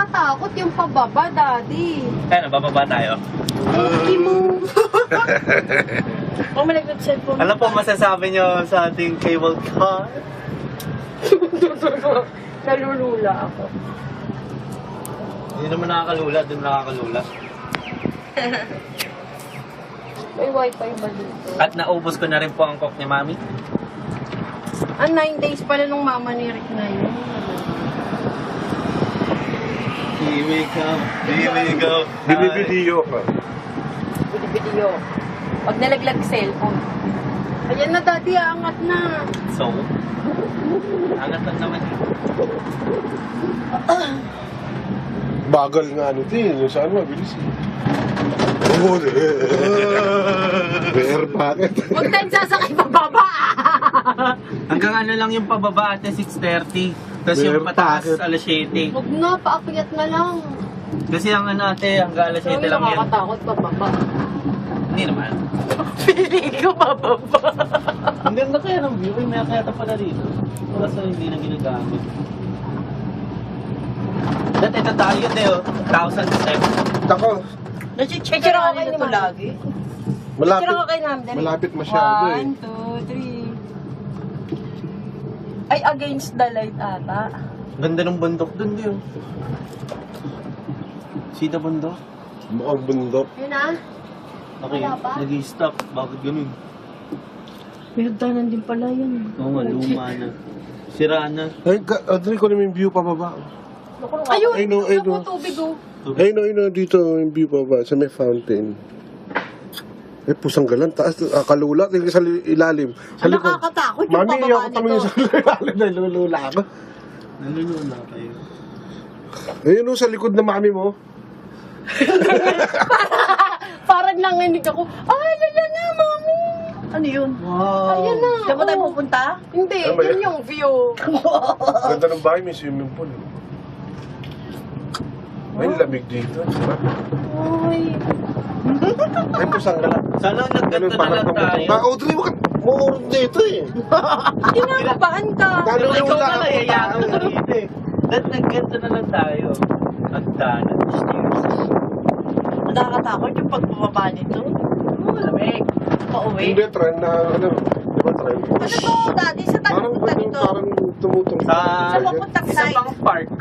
nakakatakot yung pababa, Daddy. Kaya bababa tayo. Hindi mo. Kung malaglag cellphone. Ano po masasabi nyo sa ating cable car? Nalulula ako. Hindi naman nakakalula, dun nakakalula. May wifi ba dito? At naubos ko na rin po ang coke ni Mami. 9 days pala nung mama ni Rick na yun. Here we go, here we go. Binibidiyo ka. Video. Pag nalaglag cellphone. Ayan na, Daddy, angat na. So, angat lang naman eh. Bagal nga ano din. Saan mabilis eh. Oh, Bear packet. Huwag tayong sasakay pababa. Hanggang ano lang yung pababa ate, 6:30. Tapos yung Bear pataas, packet. alas 7. Huwag na, paakyat na lang. Kasi ang ano ate, hanggang alas 7 Sabi lang yan. nakakatakot pababa. Hindi naman. Pili ko pababa. Ang ganda kaya ng view, may kaya pala dito. Wala sa hindi na ginagamit. Dati ito tayo, Deo. 1,000 steps. Tako. Nasi-check Picture ka ako na kay ito Mami. lagi. Malapit. Picture ako kay Nam, dali. Malapit masyado eh. 1, 2, 3. Ay, against the light ata. Ganda ng bundok dun, Deo. See the bundok? Mukhang bundok. Yun na. Okay, Wala pa? nag-i-stop. Bakit ganun? May hagdanan din pala yun. Oo nga, luma na. Sira na. Ay, Audrey, ko naman yung view pababa. Ayun, Ay, no, ay, naku, no. tubig oh. Ay, no, dito yung view pababa sa may fountain. Eh, pusang galan. Taas, kalula. Tingin sa ilalim. Sa Ang likod. nakakatakot yung Mami, pababa ako tumingin nito. sa ilalim. Nalulula ako. Nalulula kayo. Ayun o, sa likod na mami mo. Parang nanginig ako. Ay, lala na, Mami. Ano yun? Wow. Ayun na. Saan ba tayo oh. pupunta? Hindi, Ano ba yun yan? yung view. Ganda ng bahay, may swimming pool. Ay, lamig dito. Uy. Ay, pusang galan. Sana nagganto na lang tayo. Audrey, muurot dito eh. Kinakabahan ka. Nalulula Ikaw na ako. naiyayakan mo dito eh. Dahil nagganto na lang tayo. Hagdanan, stairs. Ang nakakatakot yung pagbababa nito. Malamig. Pauwi. Hindi, trend na, ano, di ba trend? Ano to, daddy? Sa tayo Parang, pupunta nito? parang tumutong. Sa Saan papuntang isang side? pang park.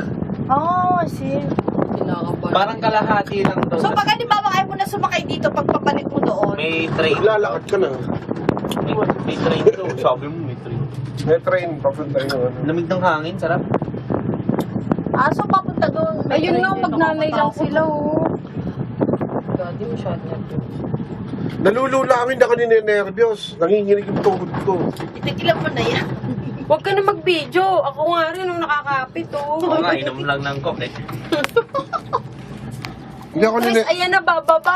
Oh, see. Kinakabahan. Parang kalahati lang daw. So pag halimbawa ayaw mo na sumakay dito, pagpapalit mo doon, May train. Lalakad ka na. May train daw. Sabi mo may train. May train, papunta yung ano. Lamig ng hangin, sarap. so papunta doon. Ayun na, Medyo magnanay lang nakakatakot. sila oh. Daddy, masyado na. Nalulula kami, hindi ako ninenervyos. Nanginginig yung tuhod ko. Itigilan mo na yan. Huwag ka na mag-video. Ako nga rin nung nakakapit oh. Oo nga, inom lang ng coke eh. Hindi ako Guys, ayan na bababa.